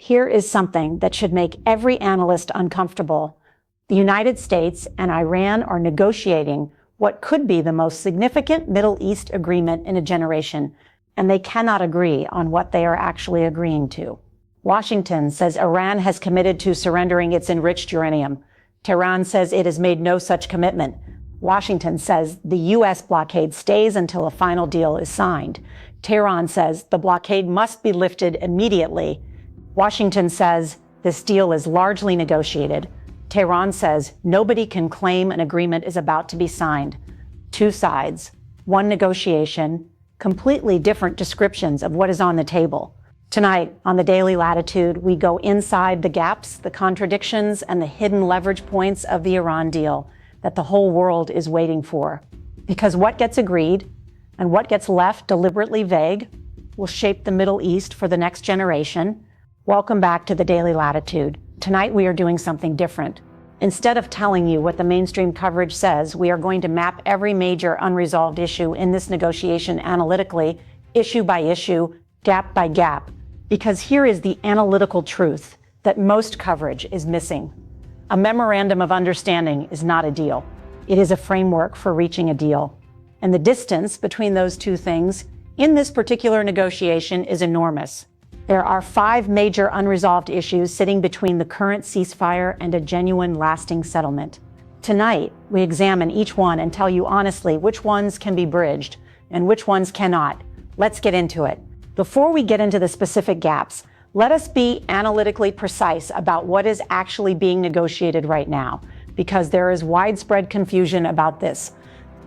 Here is something that should make every analyst uncomfortable. The United States and Iran are negotiating what could be the most significant Middle East agreement in a generation, and they cannot agree on what they are actually agreeing to. Washington says Iran has committed to surrendering its enriched uranium. Tehran says it has made no such commitment. Washington says the U.S. blockade stays until a final deal is signed. Tehran says the blockade must be lifted immediately. Washington says this deal is largely negotiated. Tehran says nobody can claim an agreement is about to be signed. Two sides, one negotiation, completely different descriptions of what is on the table. Tonight, on the Daily Latitude, we go inside the gaps, the contradictions, and the hidden leverage points of the Iran deal that the whole world is waiting for. Because what gets agreed and what gets left deliberately vague will shape the Middle East for the next generation. Welcome back to the Daily Latitude. Tonight we are doing something different. Instead of telling you what the mainstream coverage says, we are going to map every major unresolved issue in this negotiation analytically, issue by issue, gap by gap. Because here is the analytical truth that most coverage is missing. A memorandum of understanding is not a deal. It is a framework for reaching a deal. And the distance between those two things in this particular negotiation is enormous. There are 5 major unresolved issues sitting between the current ceasefire and a genuine, lasting settlement. Tonight, we examine each one and tell you honestly which ones can be bridged and which ones cannot. Let's get into it. Before we get into the specific gaps, let us be analytically precise about what is actually being negotiated right now, because there is widespread confusion about this.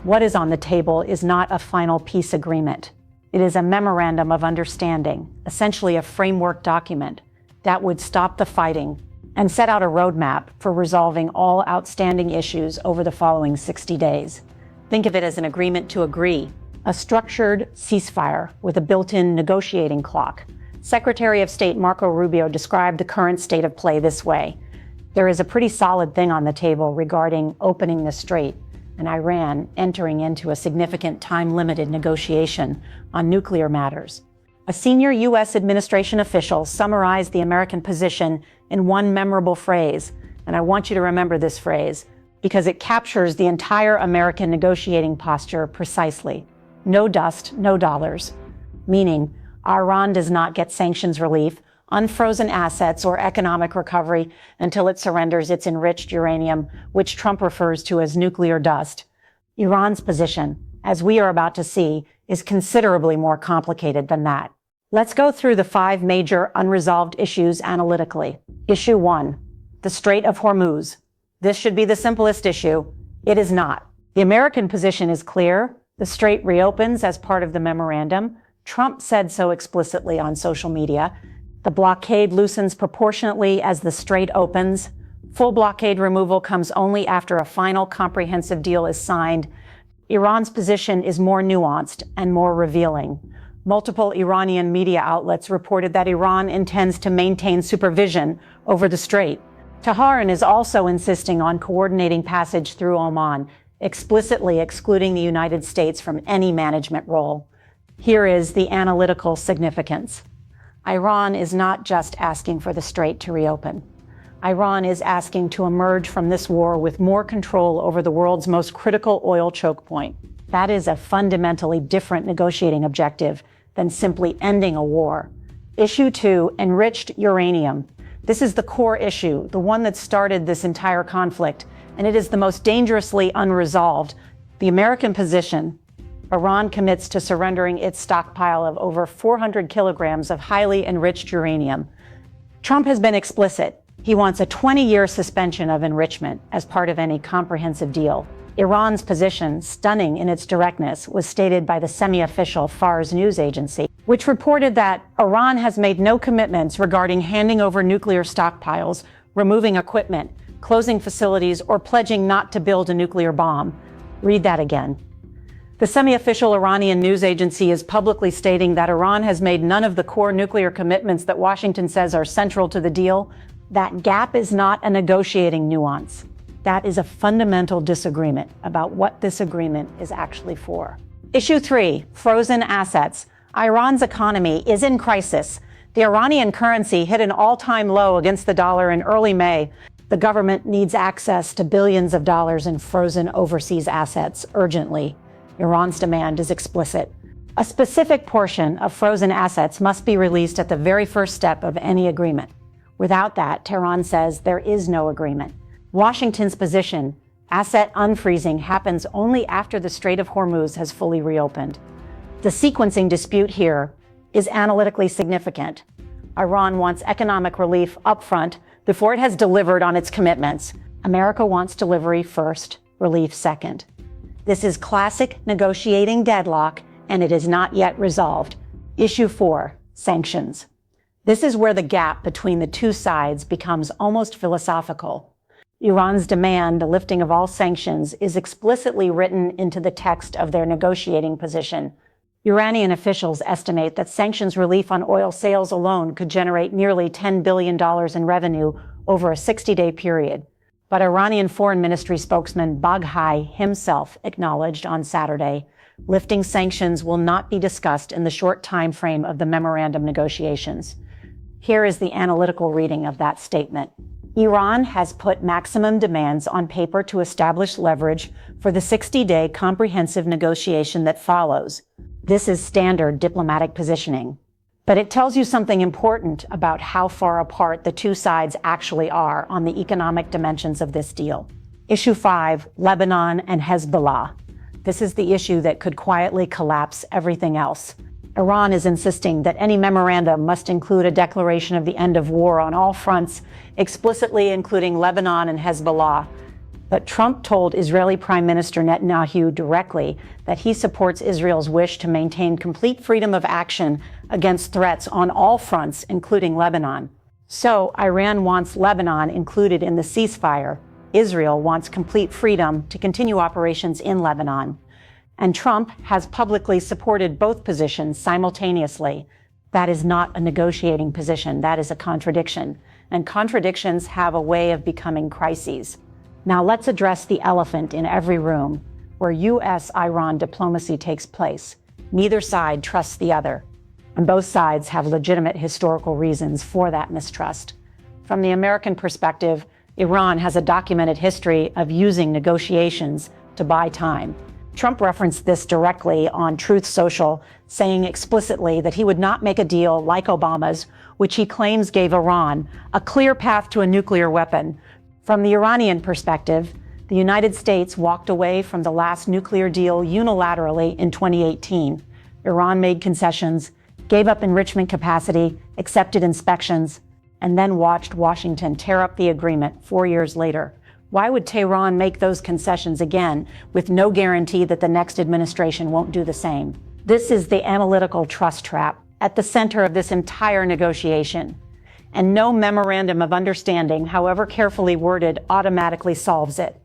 What is on the table is not a final peace agreement. It is a memorandum of understanding, essentially a framework document that would stop the fighting and set out a roadmap for resolving all outstanding issues over the following 60 days. Think of it as an agreement to agree, a structured ceasefire with a built-in negotiating clock. Secretary of State Marco Rubio described the current state of play this way. There is a pretty solid thing on the table regarding opening the strait and Iran entering into a significant time-limited negotiation on nuclear matters. A senior U.S. administration official summarized the American position in one memorable phrase, and I want you to remember this phrase because it captures the entire American negotiating posture precisely. No dust, no dollars. Meaning, Iran does not get sanctions relief, unfrozen assets, or economic recovery until it surrenders its enriched uranium, which Trump refers to as nuclear dust. Iran's position, as we are about to see, is considerably more complicated than that. Let's go through the 5 major unresolved issues analytically. Issue 1, the Strait of Hormuz. This should be the simplest issue. It is not. The American position is clear. The strait reopens as part of the memorandum. Trump said so explicitly on social media. The blockade loosens proportionately as the strait opens. Full blockade removal comes only after a final comprehensive deal is signed. Iran's position is more nuanced and more revealing. Multiple Iranian media outlets reported that Iran intends to maintain supervision over the strait. Tehran is also insisting on coordinating passage through Oman, explicitly excluding the United States from any management role. Here is the analytical significance. Iran is not just asking for the strait to reopen. Iran is asking to emerge from this war with more control over the world's most critical oil choke point. That is a fundamentally different negotiating objective than simply ending a war. Issue 2, enriched uranium. This is the core issue, the one that started this entire conflict, and it is the most dangerously unresolved. The American position: Iran commits to surrendering its stockpile of over 400 kilograms of highly enriched uranium. Trump has been explicit. He wants a 20-year suspension of enrichment as part of any comprehensive deal. Iran's position, stunning in its directness, was stated by the semi-official Fars news agency, which reported that Iran has made no commitments regarding handing over nuclear stockpiles, removing equipment, closing facilities, or pledging not to build a nuclear bomb. Read that again. The semi-official Iranian news agency is publicly stating that Iran has made none of the core nuclear commitments that Washington says are central to the deal. That gap is not a negotiating nuance. That is a fundamental disagreement about what this agreement is actually for. Issue 3, frozen assets. Iran's economy is in crisis. The Iranian currency hit an all-time low against the dollar in early May. The government needs access to billions of dollars in frozen overseas assets urgently. Iran's demand is explicit. A specific portion of frozen assets must be released at the very first step of any agreement. Without that, Tehran says there is no agreement. Washington's position, asset unfreezing, happens only after the Strait of Hormuz has fully reopened. The sequencing dispute here is analytically significant. Iran wants economic relief upfront before it has delivered on its commitments. America wants delivery first, relief second. This is classic negotiating deadlock, and it is not yet resolved. Issue 4, sanctions. This is where the gap between the two sides becomes almost philosophical. Iran's demand, the lifting of all sanctions, is explicitly written into the text of their negotiating position. Iranian officials estimate that sanctions relief on oil sales alone could generate nearly $10 billion in revenue over a 60-day period. But Iranian Foreign Ministry spokesman Baghai himself acknowledged on Saturday, lifting sanctions will not be discussed in the short time frame of the memorandum negotiations. Here is the analytical reading of that statement. Iran has put maximum demands on paper to establish leverage for the 60-day comprehensive negotiation that follows. This is standard diplomatic positioning. But it tells you something important about how far apart the two sides actually are on the economic dimensions of this deal. Issue 5, Lebanon and Hezbollah. This is the issue that could quietly collapse everything else. Iran is insisting that any memorandum must include a declaration of the end of war on all fronts, explicitly including Lebanon and Hezbollah. But Trump told Israeli Prime Minister Netanyahu directly that he supports Israel's wish to maintain complete freedom of action against threats on all fronts, including Lebanon. So Iran wants Lebanon included in the ceasefire. Israel wants complete freedom to continue operations in Lebanon. And Trump has publicly supported both positions simultaneously. That is not a negotiating position. That is a contradiction. And contradictions have a way of becoming crises. Now let's address the elephant in every room, where U.S.-Iran diplomacy takes place. Neither side trusts the other, and both sides have legitimate historical reasons for that mistrust. From the American perspective, Iran has a documented history of using negotiations to buy time. Trump referenced this directly on Truth Social, saying explicitly that he would not make a deal like Obama's, which he claims gave Iran a clear path to a nuclear weapon. From the Iranian perspective, the United States walked away from the last nuclear deal unilaterally in 2018. Iran made concessions, gave up enrichment capacity, accepted inspections, and then watched Washington tear up the agreement 4 years later. Why would Tehran make those concessions again with no guarantee that the next administration won't do the same? This is the analytical trust trap at the center of this entire negotiation. And no memorandum of understanding, however carefully worded, automatically solves it.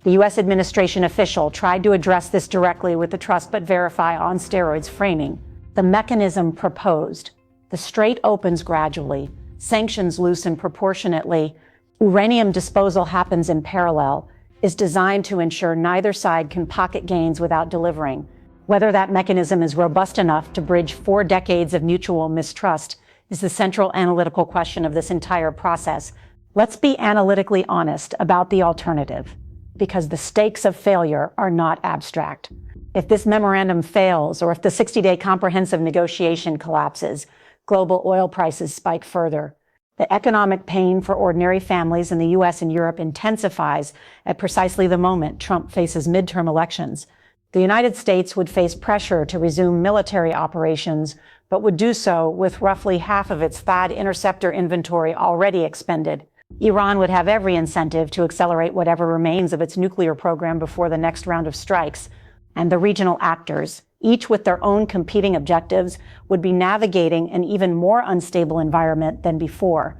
The U.S. administration official tried to address this directly with the trust but verify on steroids framing. The mechanism proposed. The strait opens gradually. Sanctions loosen proportionately. Uranium disposal happens in parallel, is designed to ensure neither side can pocket gains without delivering. Whether that mechanism is robust enough to bridge 4 decades of mutual mistrust is the central analytical question of this entire process. Let's be analytically honest about the alternative, because the stakes of failure are not abstract. If this memorandum fails, or if the 60-day comprehensive negotiation collapses, global oil prices spike further. The economic pain for ordinary families in the U.S. and Europe intensifies at precisely the moment Trump faces midterm elections. The United States would face pressure to resume military operations, but would do so with roughly half of its THAAD interceptor inventory already expended. Iran would have every incentive to accelerate whatever remains of its nuclear program before the next round of strikes. And the regional actors, each with their own competing objectives, would be navigating an even more unstable environment than before.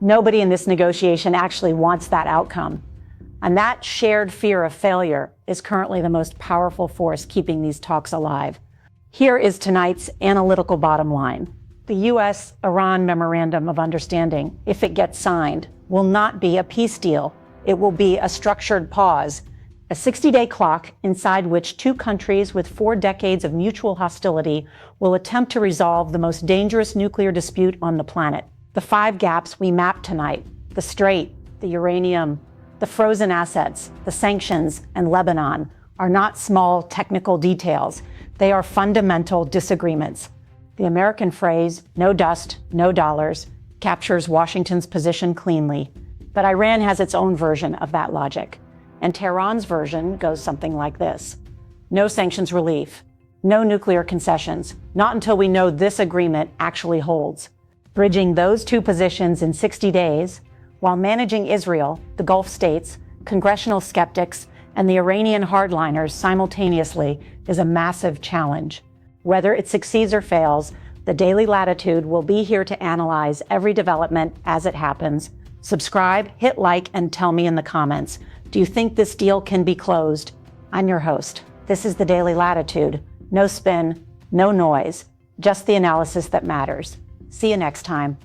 Nobody in this negotiation actually wants that outcome. And that shared fear of failure is currently the most powerful force keeping these talks alive. Here is tonight's analytical bottom line. The U.S.-Iran Memorandum of Understanding, if it gets signed, will not be a peace deal. It will be a structured pause. A 60-day clock inside which two countries with 4 decades of mutual hostility will attempt to resolve the most dangerous nuclear dispute on the planet. The 5 gaps we mapped tonight, the Strait, the uranium, the frozen assets, the sanctions, and Lebanon, are not small technical details. They are fundamental disagreements. The American phrase, no dust, no dollars, captures Washington's position cleanly. But Iran has its own version of that logic. And Tehran's version goes something like this. No sanctions relief, no nuclear concessions, not until we know this agreement actually holds. Bridging those two positions in 60 days, while managing Israel, the Gulf states, congressional skeptics, and the Iranian hardliners simultaneously is a massive challenge. Whether it succeeds or fails, the Daily Latitude will be here to analyze every development as it happens. Subscribe, hit like, and tell me in the comments. Do you think this deal can be closed? I'm your host. This is the Daily Latitude. No spin, no noise, just the analysis that matters. See you next time.